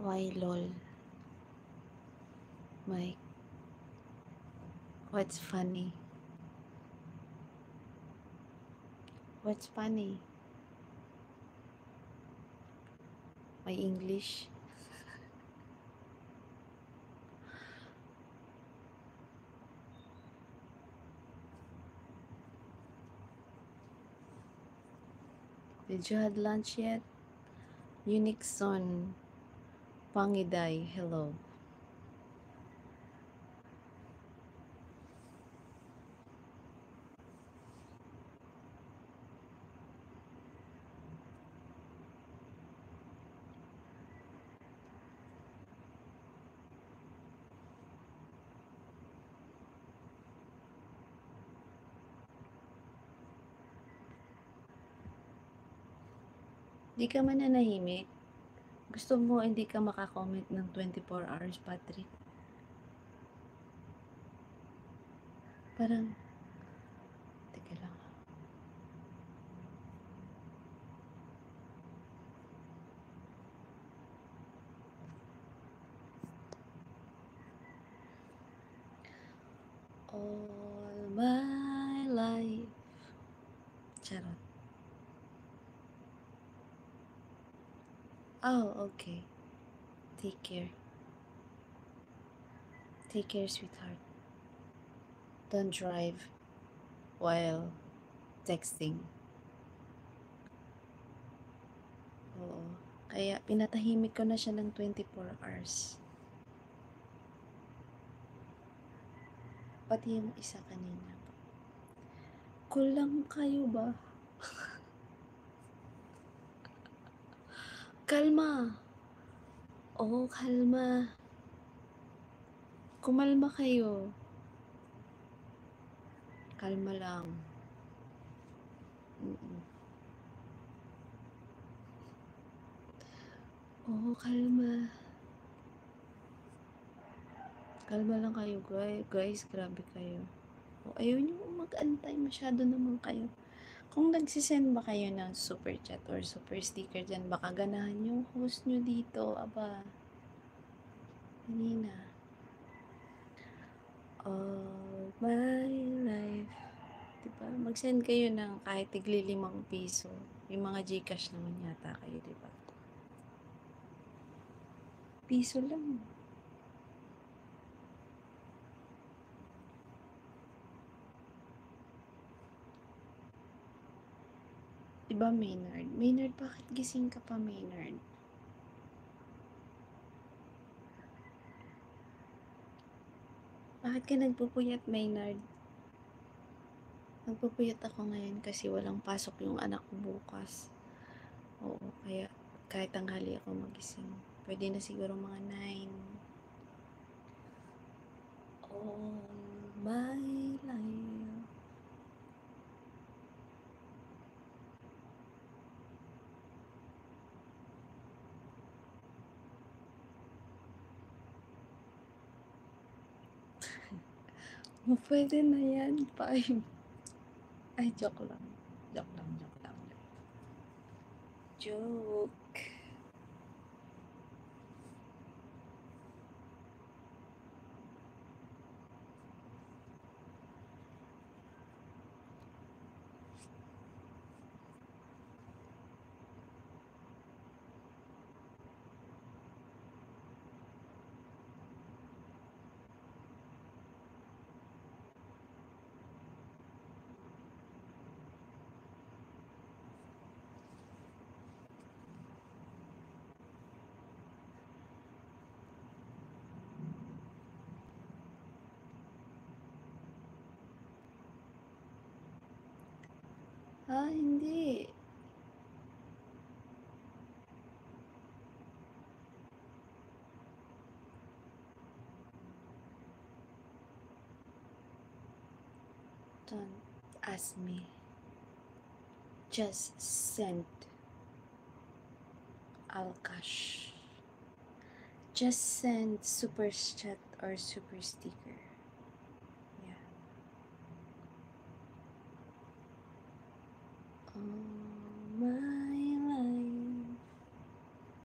Why lol? Mike, what's funny? What's funny? My English? Did you had lunch yet? Unixon Pangiday, hello. Di ka mananahimik? Gusto mo hindi ka makakomment ng 24 hours, Patrick? Parang, teka lang. All my life. Charot. Oh, okay. Take care. Take care, sweetheart. Don't drive while texting. Oo. Kaya pinatahimik ko na siya ng 24 hours. Pati yung isa kanina. Kulang kayo ba? Kalma. Oo, kalma. Kumalma kayo. Kalma lang. Oo, kalma. Kalma lang kayo, guys. Grabe kayo. O, ayaw nyo mag-antay. Masyado naman kayo. Kung nagsisend ba kayo ng super chat or super sticker dyan, baka ganahan yung host nyo dito. Aba. Kanina. All my life. Diba? Mag-send kayo ng kahit tigli 5 piso. May mga Gcash naman yata kayo, diba? Piso lang. Diba, Maynard? Maynard, bakit gising ka pa, Maynard? Bakit ka nagpupuyat, Maynard? Nagpupuyat ako ngayon kasi walang pasok yung anak ko bukas. Oo, kaya kahit tanghali ako magising. Pwede na siguro mga 9. All my life. Pwede na yan, 5. Ay, joke lang. Joke lang, joke lang. Joke. Ah, hindi. Don't ask me. Just send. I'll cash. Just send super chat or super sticker.